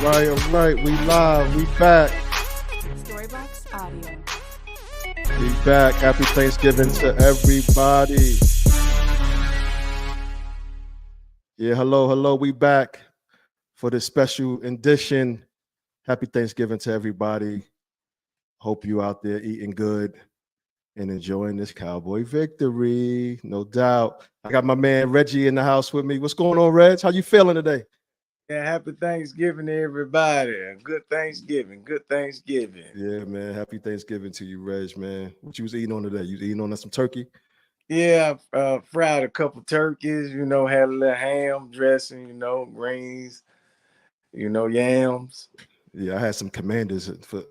All right. We live. We back. Storybox Audio. We back. Happy Thanksgiving to everybody. Yeah, hello. We back for this special edition. Happy Thanksgiving to everybody. Hope you out there eating good and enjoying this Cowboy victory. No doubt. I got my man Reggie in the house with me. What's going on, Reg? How you feeling today? Yeah, happy Thanksgiving to everybody. Good Thanksgiving. Good Thanksgiving. Yeah, man. Happy Thanksgiving to you, Reg, man. What you was eating on today? You was eating on some turkey? Yeah, fried a couple turkeys, had a little ham dressing, greens, yams. Yeah, I had some commanders for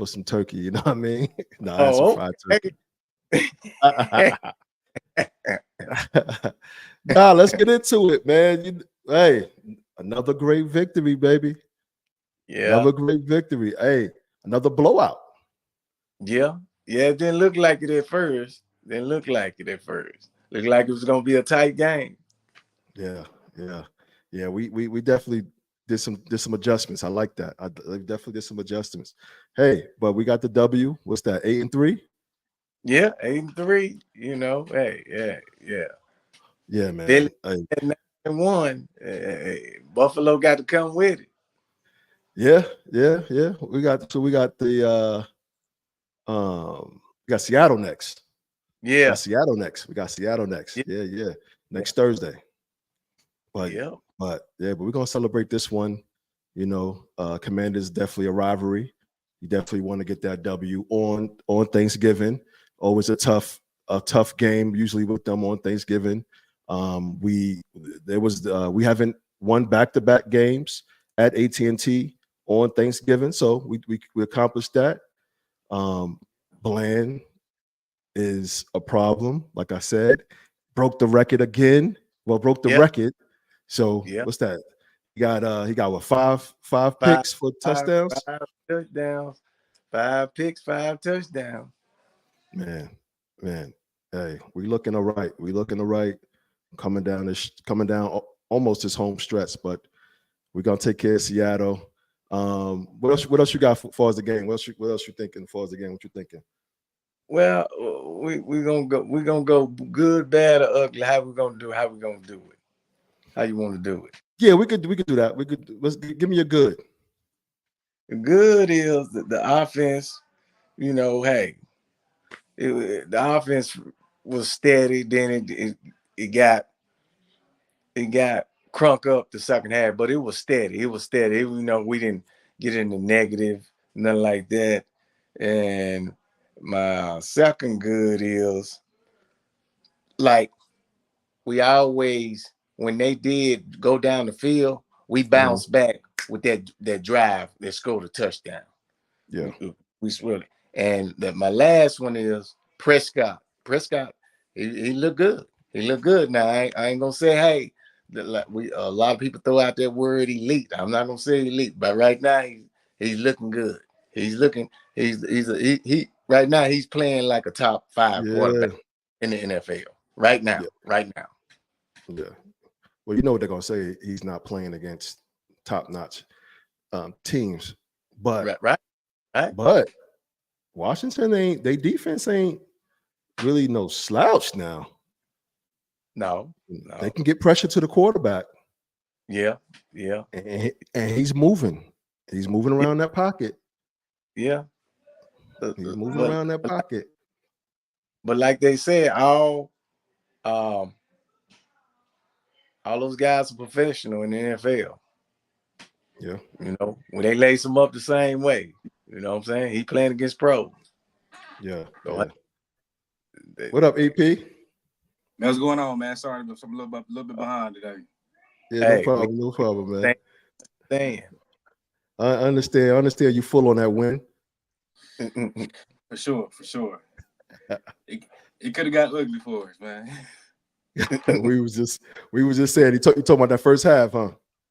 some turkey, you know what I mean? No, I had some Oh, fried okay. turkey. Nah, let's get into it, man. Hey, another great victory, baby. Yeah, Another great victory. Hey, another blowout. yeah. It didn't look like it at first. Looked like it was gonna be a tight game. Yeah. We definitely did some adjustments. I like that. I definitely did some adjustments. Hey, but we got the W. What's that? 8-3? Yeah, 8-3. Hey, yeah. Yeah, man. They Hey. at 9-1. Buffalo got to come with it. Yeah. We got the we got Seattle next. Yeah. We got Seattle next. Yeah. Next Thursday. But we're gonna celebrate this one. Commanders definitely a rivalry. You definitely want to get that W on Thanksgiving. Always a tough game, usually with them on Thanksgiving. We haven't won back-to-back games at AT&T on Thanksgiving, so we accomplished that. Bland is a problem, like I said. Broke the record again. Well, broke the record. So what's that? He got what, five picks for touchdowns? Five touchdowns. 5 picks, 5 touchdowns. Man. Hey, we looking all right. Coming down almost his home stretch, but we're gonna take care of Seattle. What else you got for far as the game? What else you thinking as far as the game? What you thinking? Well, we're gonna go good, bad, or ugly. How we gonna do it? How you want to do it? Yeah, we could do that. Give me a good. The good is the offense. Hey, the offense was steady. Then it got crunk up the second half, but it was steady. We didn't get in the negative, nothing like that. And my second good is, like, we always, when they did go down the field, we bounced back with that drive that scored a touchdown. Yeah, we really. And my last one is Prescott. He looked good. Now I ain't gonna say, hey, a lot of people throw out that word elite. I'm not gonna say elite, but right now he's looking good. Right now he's playing like a top 5 quarterback in the NFL. Right now. Yeah. Well, you know what they're gonna say. He's not playing against top-notch teams, but right. But Washington they defense ain't really no slouch now. No. They can get pressure to the quarterback. Yeah. And he's moving. He's moving around that pocket. Yeah. He's moving around that pocket. But like they said, all those guys are professional in the NFL. Yeah. When they lace him up the same way, you know what I'm saying? He playing against pros. Yeah. So what up, EP? What's going on, man? Sorry, I'm a little bit behind today. Yeah, no problem, man. I understand you full on that win. For sure. It could have got ugly for us, man. we was just saying you talking about that first half, huh?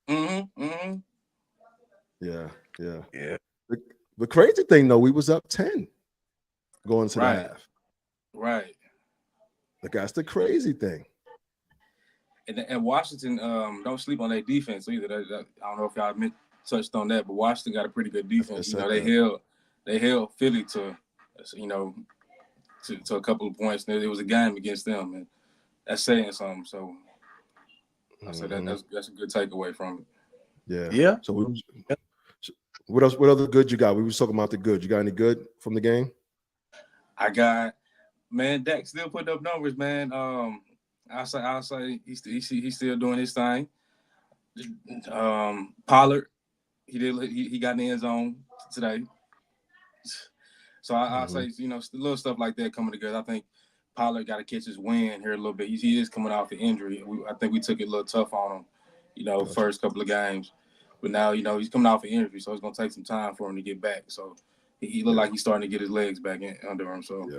Mm-hmm. Yeah. The crazy thing though, we was up 10 going to the half. Right. Like, that's the crazy thing. And Washington don't sleep on their defense either. I don't know if y'all touched on that, but Washington got a pretty good defense. You know, they held Philly to, you know, to a couple of points. It was a game against them, and that's saying something. So I said that's a good takeaway from it. Yeah. Yeah. So what else? What other good you got? We was talking about the good. You got any good from the game? I got, man, Dak still putting up numbers, man. I'll say he's still doing his thing. Pollard, he got in the end zone today. So I'll say, you know, little stuff like that coming together. I think Pollard got to catch his wind here a little bit. He is coming off the injury. I think we took it a little tough on him, you know, first couple of games. But now, you know, he's coming off an injury, so it's going to take some time for him to get back. So he looked like he's starting to get his legs back under him. So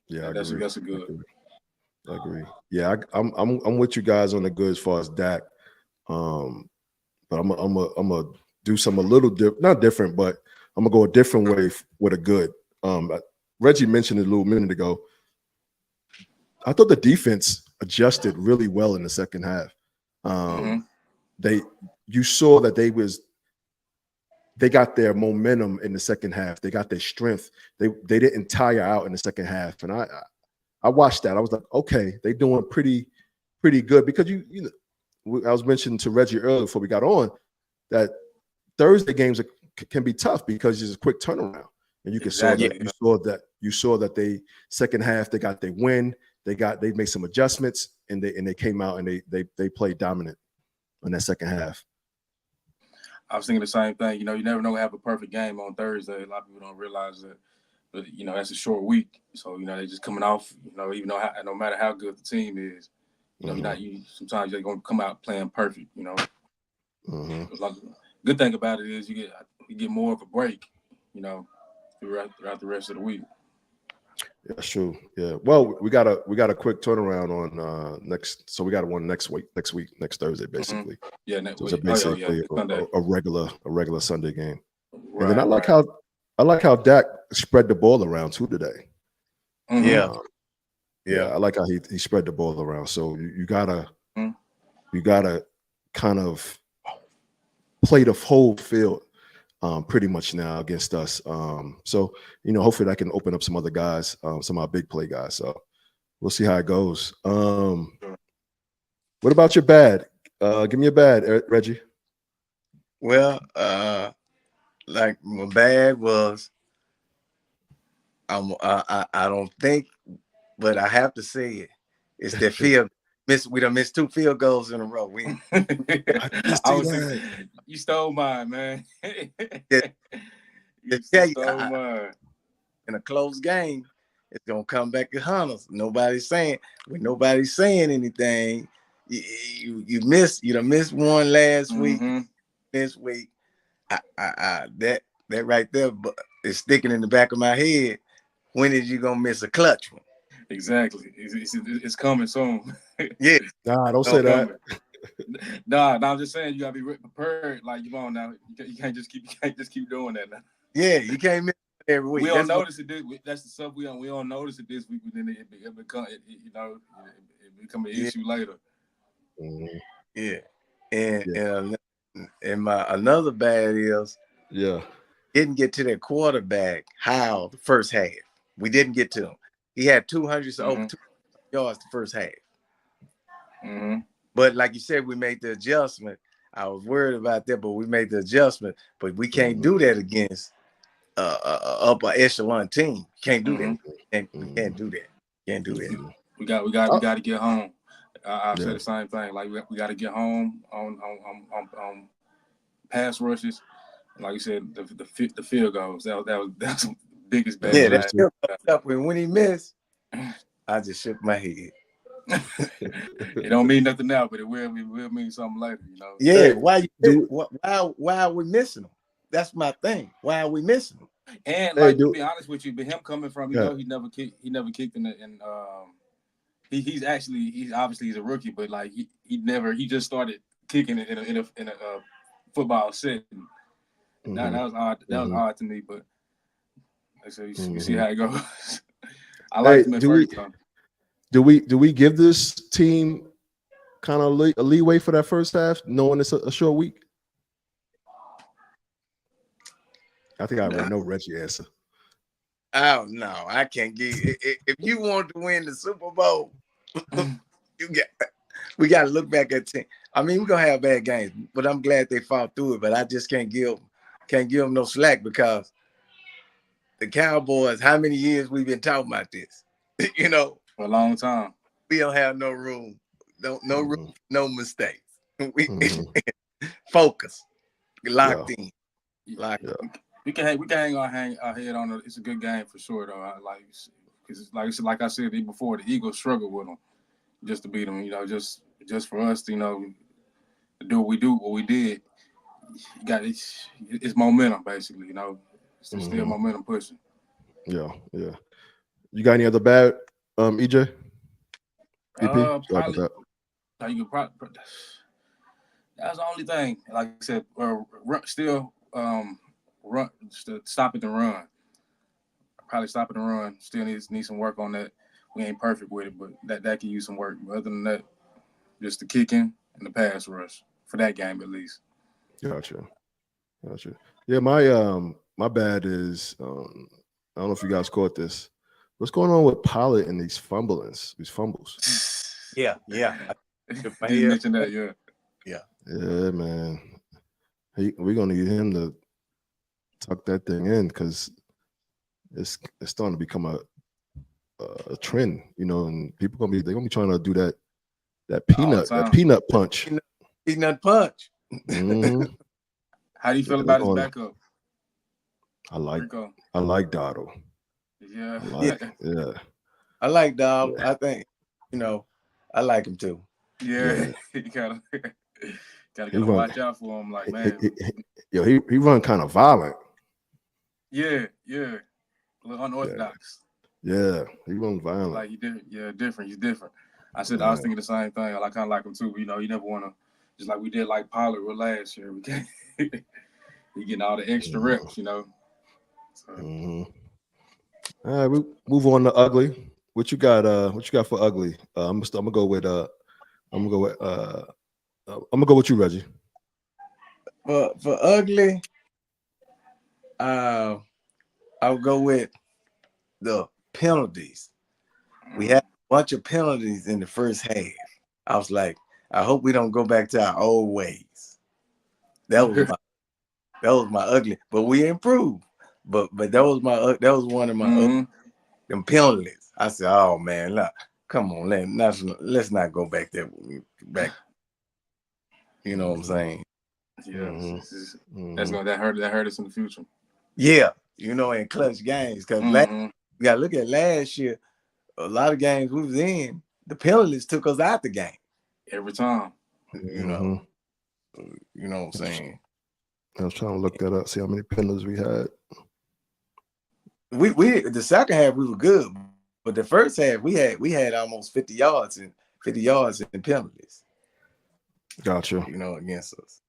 that's a good. I agree. Yeah, I'm with you guys on the good as far as Dak. But I'm gonna do something a little not different, but I'm gonna go a different way with a good. Reggie mentioned it a little minute ago. I thought the defense adjusted really well in the second half. You saw that they got their momentum in the second half. They got their strength. They didn't tire out in the second half. And I watched that. I was like, okay, they're doing pretty good because you know, I was mentioning to Reggie earlier before we got on that Thursday games can be tough because it's a quick turnaround. And you saw that they second half they got their win. They made some adjustments and they came out and they played dominant in that second half. I was thinking the same thing. You know, you never know have a perfect game on Thursday. A lot of people don't realize that. But, you know, that's a short week. So, you know, they're just coming off, you know, even though no matter how good the team is, you know, sometimes you're going to come out playing perfect, you know. Good thing about it is you get more of a break, you know, throughout the rest of the week. Yeah, that's true. Yeah. Well, we got a quick turnaround on next. So we got one next Thursday, basically. Yeah, next week. So basically a regular Sunday game. Right, and then I like how Dak spread the ball around too today. Yeah. I like how he spread the ball around. So you gotta kind of play the whole field pretty much now against us. So you know, hopefully that can open up some other guys, some of our big play guys. So we'll see how it goes. What about your bad? Give me a bad, Reggie. Well, like my bad was I don't think, but I have to say it. It's that field miss. We done missed 2 field goals in a row. You stole mine, man. You stole mine. In a close game, it's gonna come back to hunt us. Nobody's saying anything. You done missed one last week. This week, that right there is sticking in the back of my head. When is you gonna miss a clutch one? Exactly. It's coming soon. Yeah. Nah, don't say that. Nah, I'm just saying you gotta be prepared. Like, you on now. You can't just keep doing that now. Yeah, you can't miss it every week. We don't notice it. That's the stuff we don't notice it this week, but then it become an issue later. Yeah. And my another bad is didn't get to that quarterback how the first half. We didn't get to him. He had 200 over 200 yards the first half. But like you said, we made the adjustment. I was worried about that, but we made the adjustment. But we can't do that against upper echelon team. Can't do that. We can't do that. Can't do that. We got to get home. I said the same thing. Like we got to get home on pass rushes. Like you said, the field goals. That's the biggest bad. Yeah, that's up. When he missed, I just shook my head. It don't mean nothing now, but it will mean something later, you know. Yeah, why are we missing them? That's my thing. Why are we missing them? And to be honest with you, but him coming from, you know, he never kicked in he's obviously a rookie, but like he just started kicking it in a football setting. That was odd. That was odd to me, but like I said, you see how it goes. I like him at first time. Do we give this team kind of a leeway for that first half, knowing it's a short week? I think I already know Reggie answer. Oh no, I can't give. If you want to win the Super Bowl, we got to look back at team. I mean, we're gonna have bad games, but I'm glad they fought through it. But I just can't give them no slack because the Cowboys. How many years we've been talking about this? For a long time. We don't have no room, no room, no mistakes. We focus, locked in, locked in. We can hang our head on it. It's a good game for sure, though. Because like I said before, the Eagles struggle with them just to beat them. Just for us to to do what we did. You got it's momentum basically. It's still momentum pushing. Yeah. You got any other bad EJ? Probably. You could probably. That's the only thing. Like I said, still. Stopping the run. Probably stopping the run. Still need some work on that. We ain't perfect with it, but that can use some work. But other than that, just the kicking and the pass rush for that game at least. Gotcha. Yeah, my bad is I don't know if you guys caught this. What's going on with Pollard and these fumbles? Yeah. Didn't mention that, yeah, man. We're gonna need him to tuck that thing in because it's starting to become a trend, and they're gonna be trying to do that peanut punch. Peanut punch. Mm-hmm. How do you feel about his backup? I like Dotto. Yeah. I like Dotto. I think I like him too. Yeah. You gotta watch out for him. Like, man, he run kind of violent. Yeah, a little unorthodox. Yeah, he runs violent. Like different. He's different. I was thinking the same thing. I kind of like him too. You never want to, just like we did like Pollard with last year. We can't. He getting all the extra reps, So. All right, we move on to ugly. What you got? What you got for ugly? I'm gonna go with I'm gonna go with you, Reggie. For ugly, I'll go with the penalties. We had a bunch of penalties in the first half. I was like, I hope we don't go back to our old ways. That was my ugly, but we improved. But that was one of my them penalties. I said, oh man, look, come on, let's not go back there. You know what I'm saying? Yeah, that hurt us in the future. Yeah, in clutch games because you gotta look at last year. A lot of games we was in, the penalties took us out the game every time. You know what I'm saying? I was trying to look that up, see how many penalties we had. We the second half we were good, but the first half we had almost 50 yards in penalties. Gotcha. Against us.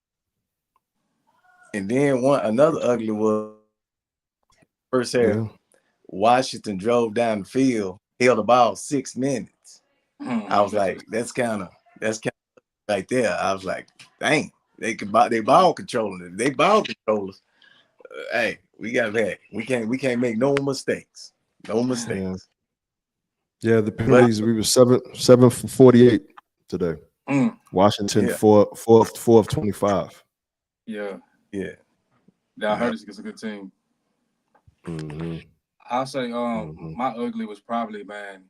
And then another ugly was first half. Yeah. Washington drove down the field, held the ball 6 minutes. I was like, that's kind of right there. I was like, dang, they ball controlling it. They ball controllers. Hey, we got that. We can't make no mistakes. No mistakes. Yeah, the penalties, we were 7 for 48 today. Washington 4 of 25. Yeah. I heard it's a good team. I'll say my ugly was probably, man,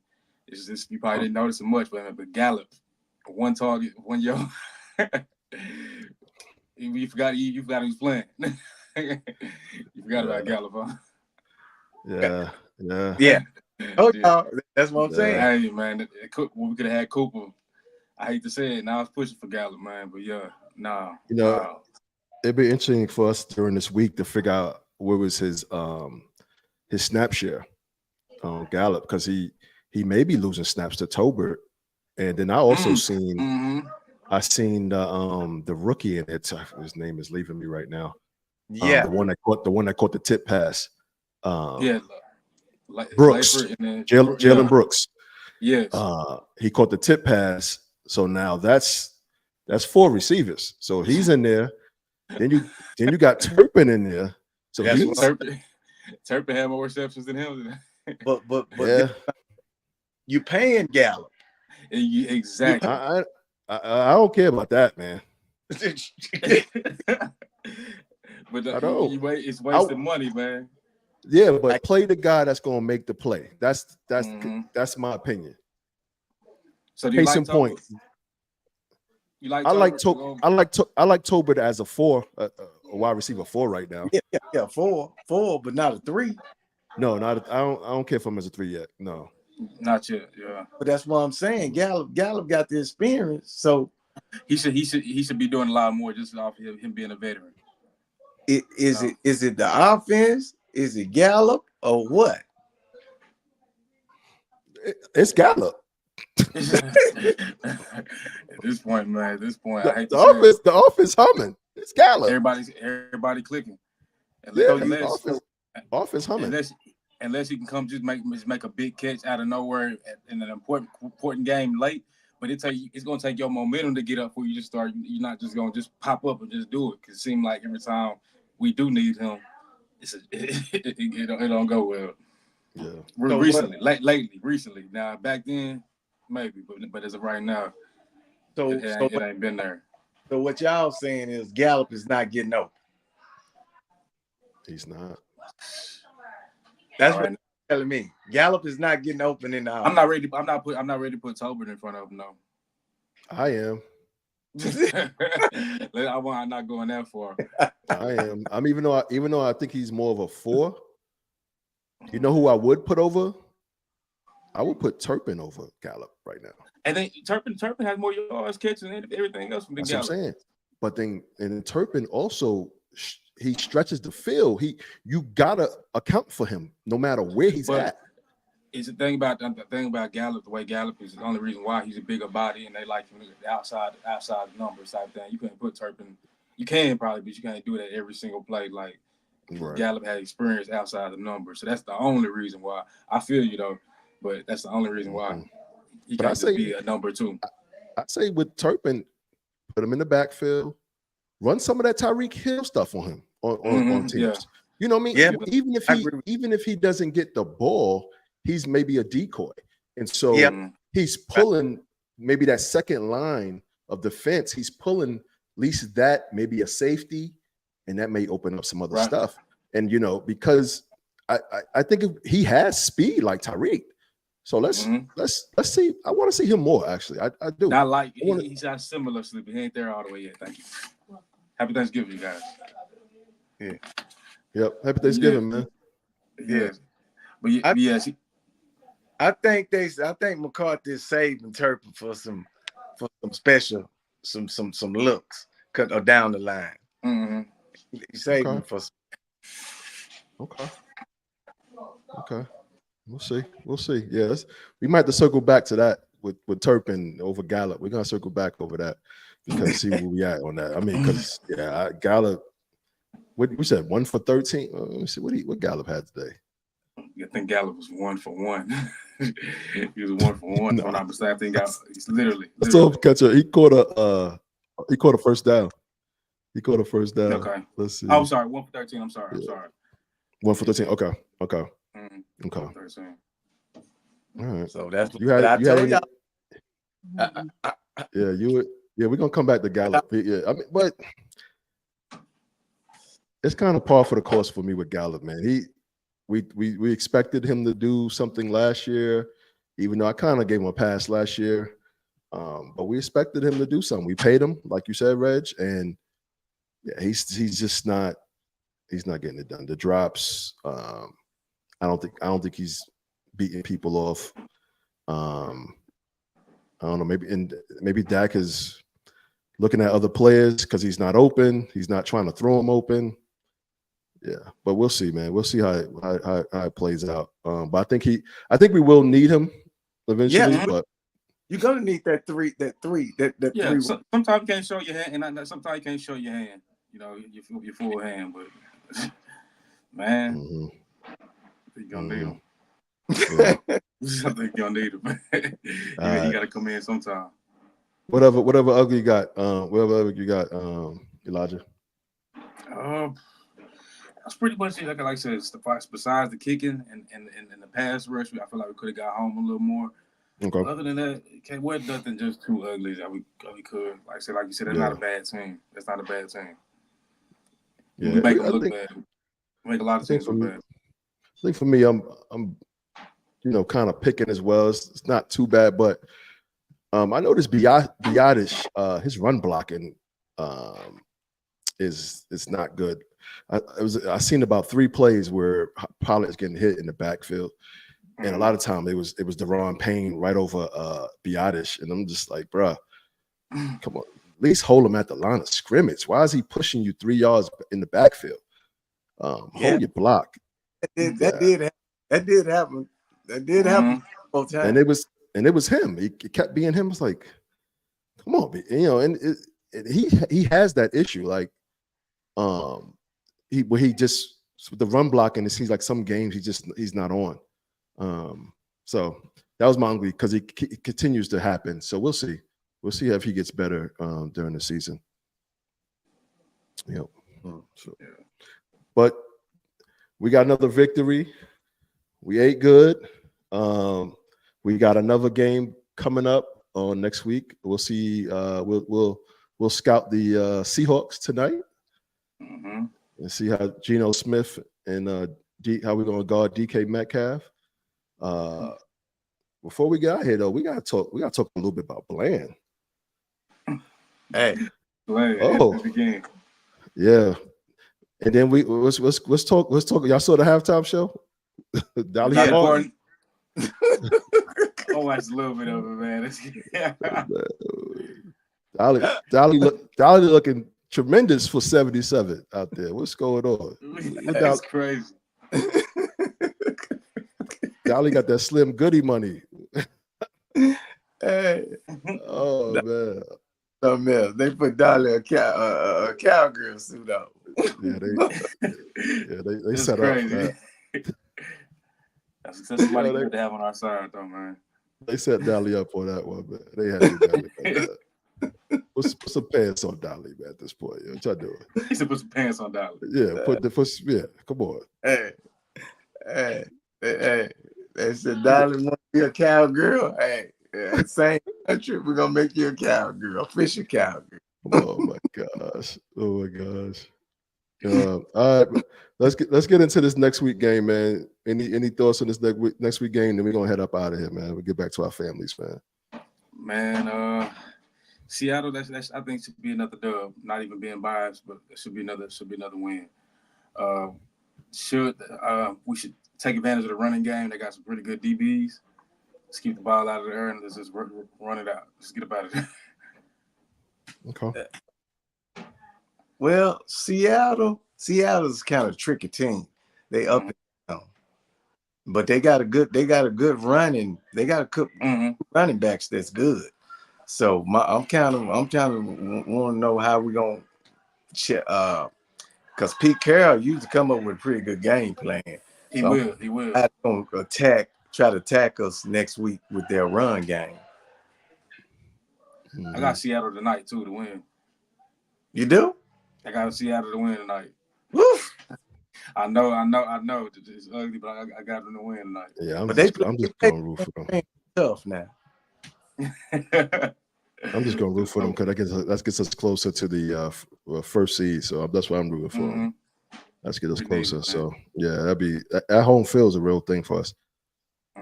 it's just you probably didn't notice it much, but Gallup, 1 target, 1 yard. You forgot he was playing. You forgot about Gallup, huh? Yeah. Oh, that's what I'm saying. Hey, man, we could have had Cooper. I hate to say it. Now I was pushing for Gallup, man, but it'd be interesting for us during this week to figure out where was his snap share on Gallup, because he may be losing snaps to Tolbert. And then I also seen the rookie in it. His name is leaving me right now. Yeah, the one that caught the tip pass. Brooks, Jalen Brooks. Yes. He caught the tip pass So now that's 4 receivers. So he's in there. Then you got Turpin in there. So Turpin had more receptions than him. But yeah. You paying Gallup. Exactly. I don't care about that, man. But I don't. It's wasting money, man. Yeah, but play the guy that's going to make the play. That's my opinion. So do you Case in point. You like I like Tolbert as a 4, a wide receiver 4 right now. Yeah, 4, but not a 3. No, I don't care for him as a 3 yet. No, not yet. Yeah, but that's what I'm saying. Gallup got the experience, so he should be doing a lot more just off him being a veteran. Is it the offense? Is it Gallup or what? It's Gallup. At this point, man. The offense humming. It's Gallup. Everybody clicking. Offense humming. Unless he can come just make a big catch out of nowhere in an important game late. But it's gonna take your momentum to get up before you just start. You're not just gonna just pop up and just do it. Cause it seems like every time we do need him, it don't go well. Yeah. Recently. Now back then, maybe, but as of right now, it ain't been there. So what y'all saying is Gallup is not getting open. He's not. That's what you're telling me. Gallup is not getting open in the house. I'm not ready to put Tolbert in front of him, no. I am. I'm not going that far. I am. Even though I think he's more of a 4. You know who I would put over? I would put Turpin over Gallup right now. And then Turpin has more yards catching and everything else from the Gallup. That's what I'm saying. But then Turpin also he stretches the field. You gotta account for him no matter where he's at. It's the thing about Gallup. The way Gallup is the only reason why he's a bigger body and they like him outside numbers type thing. You can't put Turpin. You can probably, but you can't do that every single play. Like Gallup had experience outside the numbers, so that's the only reason why. I feel you though, but that's the only reason why he can't just be a number 2. I say with Turpin, put him in the backfield, run some of that Tyreek Hill stuff on him on teams. Yeah. You know what I mean? Yeah, even if he doesn't get the ball, he's maybe a decoy, and so he's pulling maybe that second line of defense. He's pulling at least that, maybe a safety, and that may open up some other stuff. And because I think he has speed like Tyreek. So let's see. I want to see him more. Actually, I do. Not like he's not similar, but he ain't there all the way yet. Thank you. Happy Thanksgiving, you guys. Yeah. Yep. Happy Thanksgiving, man. Yeah. But yes. I think McCarthy is saving Turpin for some special some looks or down the line. Mm-hmm. He's saving for some. Okay. We'll see. Yes, we might have to circle back to that with Turpin over Gallup. We're gonna circle back over that because see where we at on that. I mean, because Gallup. What we said 1 for 13. Let me see what Gallup had today. I think Gallup was 1 for 1. He was 1 for 1. No. I think he's literally. I saw him catch he caught a first down. He caught a first down. Okay. Let's see. I'm sorry, 1 for 13. I'm sorry. 1 for 13. Okay. Mm-hmm. Okay. 13. All right. So that's what you had. Yeah, you would. Yeah, we're gonna come back to Gallup. Yeah, I mean, but it's kind of par for the course for me with Gallup, man. We expected him to do something last year, even though I kind of gave him a pass last year. But we expected him to do something. We paid him, like you said, Reg, and he's just not. He's not getting it done. The drops. I don't think he's beating people off. I don't know. Maybe Dak is looking at other players because he's not open. He's not trying to throw them open. Yeah, but we'll see, man. We'll see how it plays out. But I think we will need him eventually. Yeah, but you're gonna need that three. Yeah, three. Sometimes you can't show your hand, and sometimes you can't show your hand. Your full hand, but man, you're gonna need him. I think you're gonna need him. You got to come in sometime. Whatever ugly you got, Elijah. That's pretty much it. Like I said, besides the kicking and the pass rush, I feel like we could have got home a little more. Okay. Other than that, it wasn't nothing just too ugly that we could. Like you said, that's not a bad team. That's not a bad team. Yeah, we make them look bad. We make a lot of teams look bad. I think for me, I'm kind of picking as well. It's not too bad, but I noticed Biotish, his run blocking is not good. I seen about 3 plays where Pollard's getting hit in the backfield, and a lot of time it was Deron Payne right over Biotish, and I'm just like, bruh, come on, at least hold him at the line of scrimmage. Why is he pushing you 3 yards in the backfield? Hold your block. That did happen. That did happen both times. And it was him. It kept being him. It's like, come on, and he has that issue. Like, he just with the run blocking, it seems like some games he's not on. So that was my ugly because it continues to happen. So we'll see. We'll see if he gets better during the season. Yep. But we got another victory. We ate good. We got another game coming up on next week. We'll see. We'll scout the Seahawks tonight and see how Geno Smith and how we're gonna guard DK Metcalf. Before we get out here, though, we gotta talk a little bit about Bland. Hey, Bland. Yeah. And then let's talk. Y'all saw the halftime show? Dolly Parton. I watched a little bit of it, man. Dolly looking tremendous for 77 out there. What's going on? That's crazy. Dolly got that Slim Goody money. Hey. Oh man. Something else. They put Dolly a cowgirl suit on. Yeah, they set crazy. Up that. That's somebody good to have on our side, though, man. They set Dolly up on that one, man. They had to Dolly like that. Put some pants on Dolly, man, at this point. What y'all doing? He said put some pants on Dolly. Yeah, come on. Hey. They said Dolly want to be a cowgirl. Hey, same country, we're gonna make you a cowgirl, official cowgirl. Oh my gosh. All right, let's get into this next week game, man. Any thoughts on this next week game? Then we're gonna head up out of here, man. We'll get back to our families, man. Man, Seattle, that's I think should be another dub. Not even being biased, but it should be another win. We should take advantage of the running game. They got some pretty good DBs. Let's keep the ball out of the air and let's just run it out. Let's get about it. Okay. Well, Seattle's kind of a tricky team. They up and down, but they got a good running. They got a good running backs that's good. So I'm kind of want to know how we're gonna because Pete Carroll used to come up with a pretty good game plan. He will. I'm gonna try to attack us next week with their run game. I got Seattle tonight too to win. You do? I got Seattle to win tonight. Woof. I know. It's ugly, but I got them to win tonight. Yeah, I'm just going to root for them. Tough now. I'm just going to root for them because that gets us closer to the first seed. So that's why I'm rooting for them. Let's get us closer. So yeah, that'd be at home field is a real thing for us.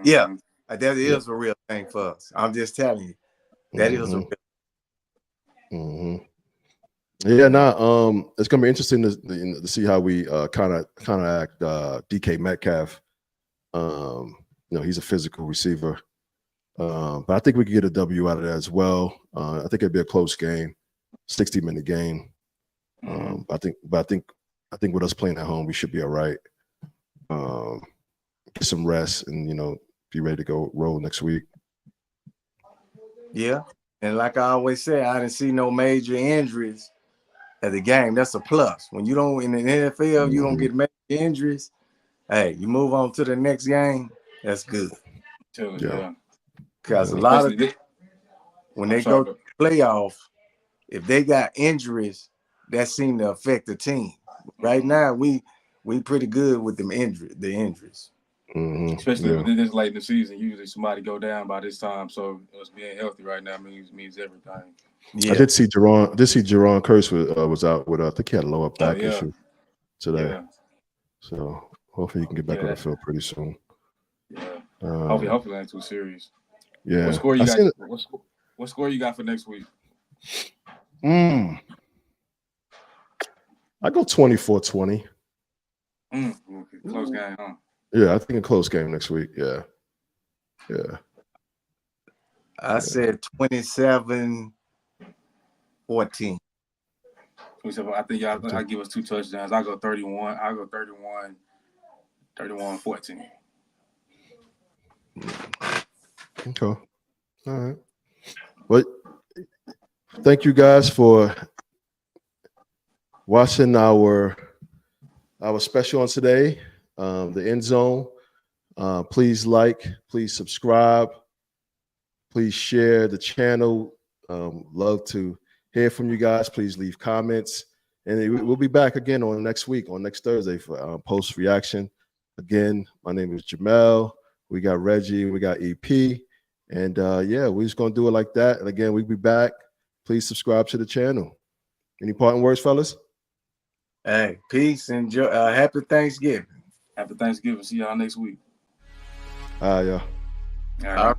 Yeah, that is a real thing for us. I'm just telling you, that is a real. Yeah, it's gonna be interesting to see how we kind of act DK Metcalf. He's a physical receiver, but I think we could get a W out of that as well. I think it'd be a close game, 60-minute game. I think with us playing at home, we should be all right. Get some rest and be ready to go roll next week. Yeah, and like I always say, I didn't see no major injuries at the game. That's a plus. When you don't in the NFL, you don't get major injuries. Hey, you move on to the next game. That's good. Yeah. Because a lot of when they go playoff, if they got injuries, that seem to affect the team. Right now, we pretty good with them the injuries. Especially when this late in the season, usually somebody go down by this time. So us being healthy right now means everything. Yeah. I did see Jerron Curse was out with I think he had a lower back issue today. Yeah. So hopefully he can get back on the field pretty soon. Yeah. Hopefully ain't too serious. Yeah. What score you got? What score you got for next week? I go 24-20. Close game, huh? Yeah, I think a close game next week. Yeah. Yeah. I said 27-14. I think I give us 2 touchdowns. I go 31. I go 31-14. Okay. All right. Well, thank you guys for watching our special on today, the End Zone. Please like, please subscribe, please share the channel. Love to hear from you guys. Please leave comments, and we'll be back again on next Thursday for post reaction. Again, my name is Jamel. We got Reggie, we got EP, and we're just gonna do it like that. And again, we'll be back. Please subscribe to the channel. Any parting words, fellas? Hey, peace and joy. Happy Thanksgiving. Happy Thanksgiving. See y'all next week. Yeah. All right.